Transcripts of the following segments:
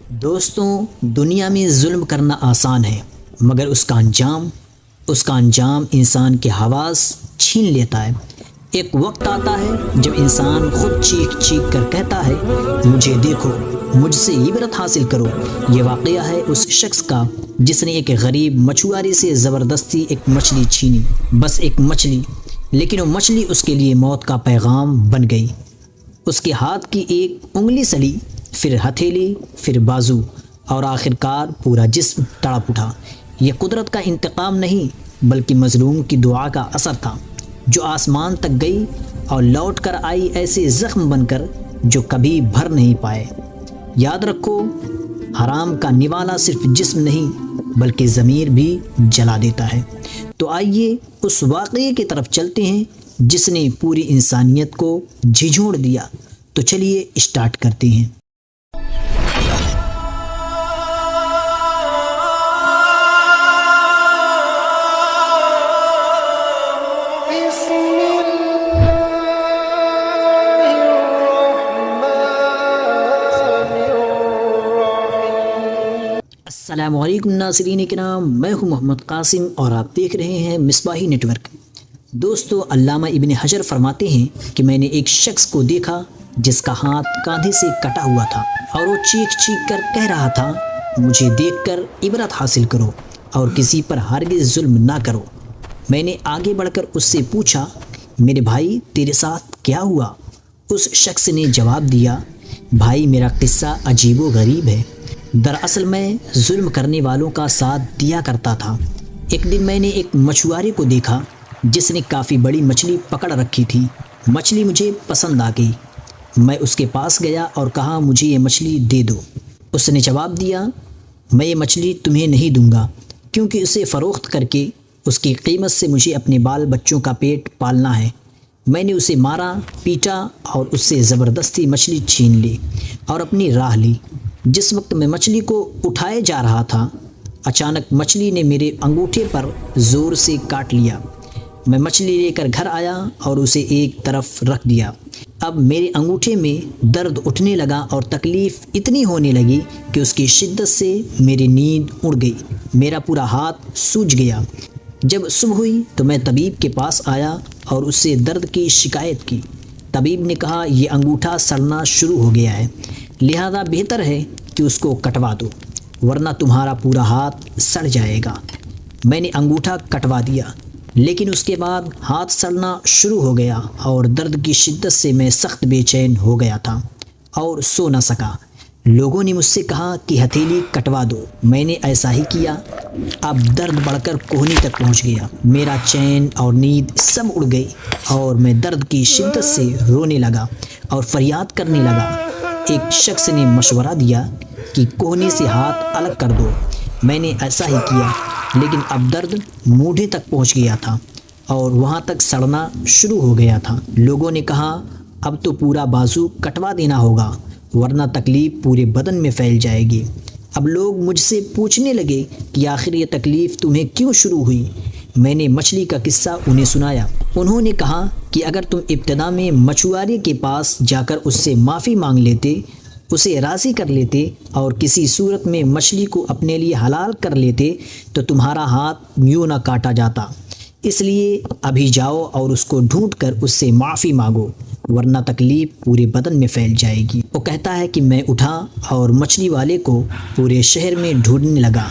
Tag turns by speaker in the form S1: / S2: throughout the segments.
S1: دوستوں، دنیا میں ظلم کرنا آسان ہے، مگر اس کا انجام انسان کے حواس چھین لیتا ہے۔ ایک وقت آتا ہے جب انسان خود چیخ چیخ کر کہتا ہے، مجھے دیکھو، مجھ سے عبرت حاصل کرو۔ یہ واقعہ ہے اس شخص کا جس نے ایک غریب مچھوارے سے زبردستی ایک مچھلی چھینی، بس ایک مچھلی، لیکن وہ مچھلی اس کے لیے موت کا پیغام بن گئی۔ اس کے ہاتھ کی ایک انگلی سڑی، پھر ہتھیلی، پھر بازو، اور آخرکار پورا جسم تڑپ اٹھا۔ یہ قدرت کا انتقام نہیں، بلکہ مظلوم کی دعا کا اثر تھا، جو آسمان تک گئی اور لوٹ کر آئی ایسے زخم بن کر جو کبھی بھر نہیں پائے۔ یاد رکھو، حرام کا نوالا صرف جسم نہیں بلکہ ضمیر بھی جلا دیتا ہے۔ تو آئیے اس واقعے کی طرف چلتے ہیں جس نے پوری انسانیت کو جھنجھوڑ دیا۔ تو چلیے اسٹارٹ کرتے ہیں۔ السلام علیکم ناظرین کرام، میں ہوں محمد قاسم اور آپ دیکھ رہے ہیں مصباحی نیٹ ورک۔ دوستو، علامہ ابن حجر فرماتے ہیں کہ میں نے ایک شخص کو دیکھا جس کا ہاتھ کاندھے سے کٹا ہوا تھا اور وہ چیخ چیخ کر کہہ رہا تھا، مجھے دیکھ کر عبرت حاصل کرو اور کسی پر ہرگز ظلم نہ کرو۔ میں نے آگے بڑھ کر اس سے پوچھا، میرے بھائی تیرے ساتھ کیا ہوا؟ اس شخص نے جواب دیا، بھائی میرا قصہ عجیب و غریب ہے۔ دراصل میں ظلم کرنے والوں کا ساتھ دیا کرتا تھا۔ ایک دن میں نے ایک مچھوارے کو دیکھا جس نے کافی بڑی مچھلی پکڑ رکھی تھی۔ مچھلی مجھے پسند آ گئی۔ میں اس کے پاس گیا اور کہا، مجھے یہ مچھلی دے دو۔ اس نے جواب دیا، میں یہ مچھلی تمہیں نہیں دوں گا، کیونکہ اسے فروخت کر کے اس کی قیمت سے مجھے اپنے بال بچوں کا پیٹ پالنا ہے۔ میں نے اسے مارا، پیٹا اور اس سے زبردستی مچھلی چھین لی اور اپنی راہ لی۔ جس وقت میں مچھلی کو اٹھائے جا رہا تھا، اچانک مچھلی نے میرے انگوٹھے پر زور سے کاٹ لیا۔ میں مچھلی لے کر گھر آیا اور اسے ایک طرف رکھ دیا۔ اب میرے انگوٹھے میں درد اٹھنے لگا اور تکلیف اتنی ہونے لگی کہ اس کی شدت سے میری نیند اڑ گئی، میرا پورا ہاتھ سوج گیا۔ جب صبح ہوئی تو میں طبیب کے پاس آیا اور اس سے درد کی شکایت کی۔ طبیب نے کہا، یہ انگوٹھا سڑنا شروع ہو گیا ہے، لہذا بہتر ہے کہ اس کو کٹوا دو، ورنہ تمہارا پورا ہاتھ سڑ جائے گا۔ میں نے انگوٹھا کٹوا دیا، لیکن اس کے بعد ہاتھ سڑنا شروع ہو گیا اور درد کی شدت سے میں سخت بے چین ہو گیا تھا اور سو نہ سکا۔ لوگوں نے مجھ سے کہا کہ ہتھیلی کٹوا دو۔ میں نے ایسا ہی کیا۔ اب درد بڑھ کر کوہنی تک پہنچ گیا، میرا چین اور نیند سب اڑ گئی اور میں درد کی شدت سے رونے لگا اور فریاد کرنے لگا۔ ایک شخص نے مشورہ دیا کہ کوہنی سے ہاتھ الگ کر دو۔ میں نے ایسا ہی کیا، لیکن اب درد موڈھے تک پہنچ گیا تھا اور وہاں تک سڑنا شروع ہو گیا تھا۔ لوگوں نے کہا، اب تو پورا بازو کٹوا دینا ہوگا، ورنہ تکلیف پورے بدن میں پھیل جائے گی۔ اب لوگ مجھ سے پوچھنے لگے کہ آخر یہ تکلیف تمہیں کیوں شروع ہوئی؟ میں نے مچھلی کا قصہ انہیں سنایا۔ انہوں نے کہا کہ اگر تم ابتدا میں مچھوارے کے پاس جا کر اس سے معافی مانگ لیتے، اسے راضی کر لیتے اور کسی صورت میں مچھلی کو اپنے لیے حلال کر لیتے تو تمہارا ہاتھ یوں نہ کاٹا جاتا۔ اس لیے ابھی جاؤ اور اس کو ڈھونڈ کر اس سے معافی مانگو، ورنہ تکلیف پورے بدن میں پھیل جائے گی۔ وہ کہتا ہے کہ میں اٹھا اور مچھلی والے کو پورے شہر میں ڈھونڈنے لگا۔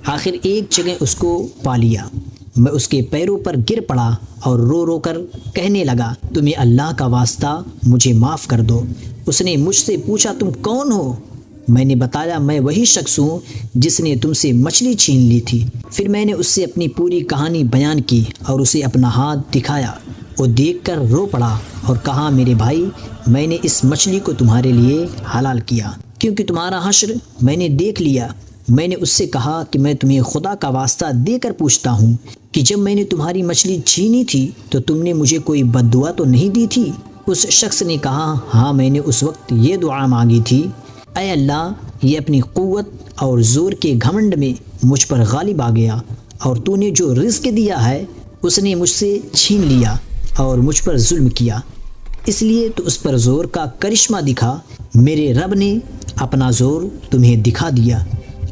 S1: آخر ایک جگہ اس کو پا لیا۔ میں اس کے پیروں پر گر پڑا اور رو رو کر کہنے لگا، تمہیں اللہ کا واسطہ مجھے معاف کر دو۔ اس نے مجھ سے پوچھا، تم کون ہو؟ میں نے بتایا، میں وہی شخص ہوں جس نے تم سے مچھلی چھین لی تھی۔ پھر میں نے اس سے اپنی پوری کہانی بیان کی اور اسے اپنا ہاتھ دکھایا۔ وہ دیکھ کر رو پڑا اور کہا، میرے بھائی، میں نے اس مچھلی کو تمہارے لیے حلال کیا کیونکہ تمہارا حشر میں نے دیکھ لیا۔ میں نے اس سے کہا کہ میں تمہیں خدا کا واسطہ دے کر پوچھتا ہوں کہ جب میں نے تمہاری مچھلی چھینی تھی تو تم نے مجھے کوئی بد دعا تو نہیں دی تھی؟ اس شخص نے کہا، ہاں میں نے اس وقت یہ دعا مانگی تھی، اے اللہ، یہ اپنی قوت اور زور کے گھمنڈ میں مجھ پر غالب آ گیا اور تو نے جو رزق دیا ہے اس نے مجھ سے چھین لیا اور مجھ پر ظلم کیا، اس لیے تو اس پر زور کا کرشمہ دکھا۔ میرے رب نے اپنا زور تمہیں دکھا دیا۔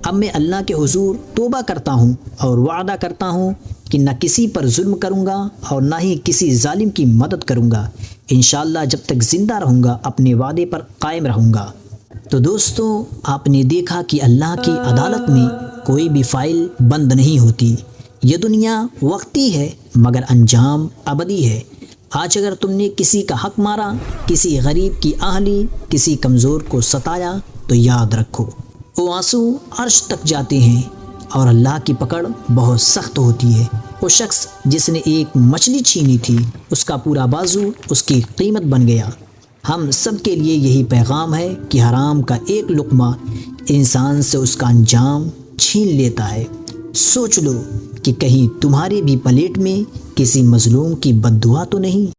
S1: اب میں اللہ کے حضور توبہ کرتا ہوں اور وعدہ کرتا ہوں کہ نہ کسی پر ظلم کروں گا اور نہ ہی کسی ظالم کی مدد کروں گا۔ انشاءاللہ جب تک زندہ رہوں گا اپنے وعدے پر قائم رہوں گا۔ تو دوستو، آپ نے دیکھا کہ اللہ کی عدالت میں کوئی بھی فائل بند نہیں ہوتی۔ یہ دنیا وقتی ہے مگر انجام ابدی ہے۔ آج اگر تم نے کسی کا حق مارا، کسی غریب کی آہ لی، کسی کمزور کو ستایا، تو یاد رکھو وہ آنسو عرش تک جاتے ہیں اور اللہ کی پکڑ بہت سخت ہوتی ہے۔ وہ شخص جس نے ایک مچھلی چھینی تھی، اس کا پورا بازو اس کی قیمت بن گیا۔ ہم سب کے لیے یہی پیغام ہے کہ حرام کا ایک لقمہ انسان سے اس کا انجام چھین لیتا ہے۔ سوچ لو کہ کہیں تمہاری بھی پلیٹ میں کسی مظلوم کی بد دعا تو نہیں۔